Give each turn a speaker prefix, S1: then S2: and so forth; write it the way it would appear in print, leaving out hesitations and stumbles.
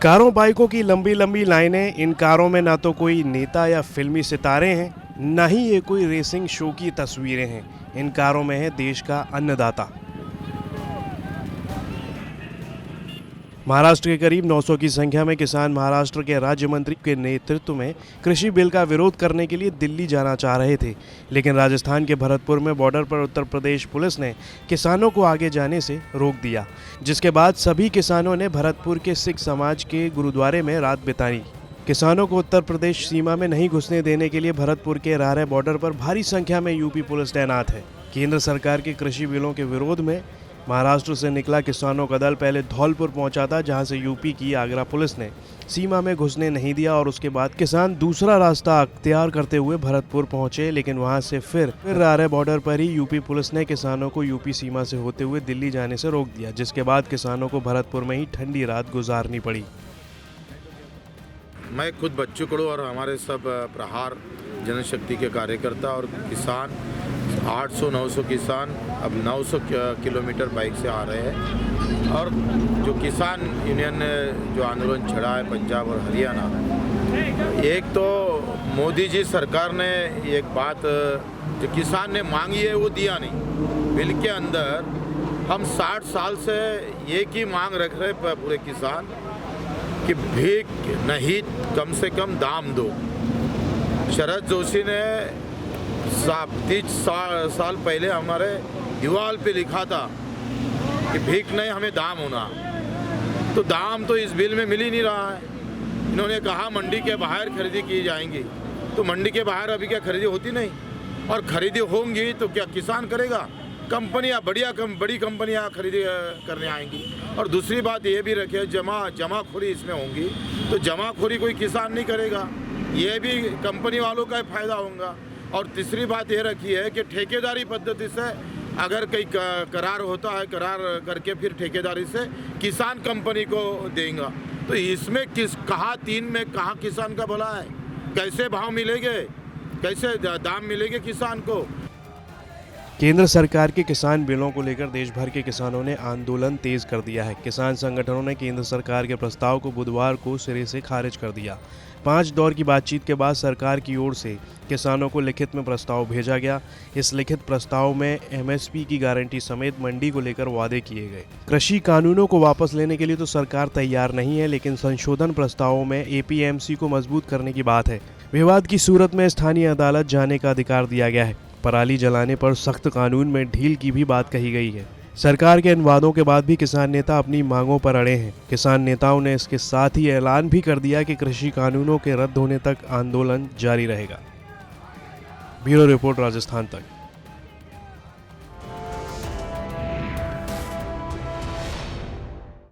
S1: कारों बाइकों की लंबी लंबी लाइनें। इन कारों में ना तो कोई नेता या फिल्मी सितारे हैं, न ही ये कोई रेसिंग शो की तस्वीरें हैं। इन कारों में है देश का अन्नदाता। महाराष्ट्र के करीब 900 की संख्या में किसान महाराष्ट्र के राज्य मंत्री के नेतृत्व में कृषि बिल का विरोध करने के लिए दिल्ली जाना चाह रहे थे, लेकिन राजस्थान के भरतपुर में बॉर्डर पर उत्तर प्रदेश पुलिस ने किसानों को आगे जाने से रोक दिया, जिसके बाद सभी किसानों ने भरतपुर के सिख समाज के गुरुद्वारे में रात बिताई। किसानों को उत्तर प्रदेश सीमा में नहीं घुसने देने के लिए भरतपुर के रारे बॉर्डर पर भारी संख्या में यूपी पुलिस तैनात है। केंद्र सरकार के कृषि बिलों के विरोध में महाराष्ट्र से निकला किसानों का दल पहले धौलपुर पहुंचा था, जहां से यूपी की आगरा पुलिस ने सीमा में घुसने नहीं दिया और उसके बाद किसान दूसरा रास्ता अख्तियार करते हुए भरतपुर पहुंचे, लेकिन वहां से फिर रारे बॉर्डर पर ही यूपी पुलिस ने किसानों को यूपी सीमा से होते हुए दिल्ली जाने से रोक दिया, जिसके बाद किसानों को भरतपुर में ही ठंडी रात गुजारनी पड़ी।
S2: मैं खुद बच्चू कड़ू और हमारे सब प्रहार जनशक्ति के कार्यकर्ता और किसान 800-900 किसान अब 900 किलोमीटर बाइक से आ रहे हैं। और जो किसान यूनियन ने जो आंदोलन छड़ा है पंजाब और हरियाणा, एक तो मोदी जी सरकार ने एक बात जो किसान ने मांगी है वो दिया नहीं। बिल के अंदर हम 60 साल से एक ही मांग रख रहे पूरे किसान कि भीख नहीं, कम से कम दाम दो। शरद जोशी ने 30 साल पहले हमारे दीवार पे लिखा था कि भीख नहीं, हमें दाम होना। तो दाम तो इस बिल में मिल ही नहीं रहा है। इन्होंने कहा मंडी के बाहर खरीदी की जाएंगी, तो मंडी के बाहर अभी क्या खरीदी होती नहीं, और खरीदी होंगी तो क्या किसान करेगा? कंपनियां बड़ी कंपनियां खरीदी करने आएंगी। और दूसरी बात ये भी रखे, जमाखोरी इसमें होंगी, तो जमाखोरी कोई किसान नहीं करेगा, ये भी कंपनी वालों का फायदा होगा। और तीसरी बात ये रखी है कि ठेकेदारी पद्धति से अगर कई करार होता है, करार करके फिर ठेकेदारी से किसान कंपनी को देगा, तो इसमें कहाँ 3 में कहाँ किसान का भला है? कैसे भाव मिलेंगे, कैसे दाम मिलेंगे किसान को?
S1: केंद्र सरकार के किसान बिलों को लेकर देश भर के किसानों ने आंदोलन तेज कर दिया है। किसान संगठनों ने केंद्र सरकार के प्रस्ताव को बुधवार को सिरे से खारिज कर दिया। 5 दौर की बातचीत के बाद सरकार की ओर से किसानों को लिखित में प्रस्ताव भेजा गया। इस लिखित प्रस्ताव में एमएसपी की गारंटी समेत मंडी को लेकर वादे किए गए। कृषि कानूनों को वापस लेने के लिए तो सरकार तैयार नहीं है, लेकिन संशोधन प्रस्तावों में एपीएमसी को मजबूत करने की बात है। विवाद की सूरत में स्थानीय अदालत जाने का अधिकार दिया गया है। पराली जलाने पर सख्त कानून में ढील की भी बात कही गई है। सरकार के इन वादों के बाद भी किसान नेता अपनी मांगों पर अड़े हैं। किसान नेताओं ने इसके साथ ही ऐलान भी कर दिया कि कृषि कानूनों के रद्द होने तक आंदोलन जारी रहेगा। ब्यूरो रिपोर्ट, राजस्थान तक।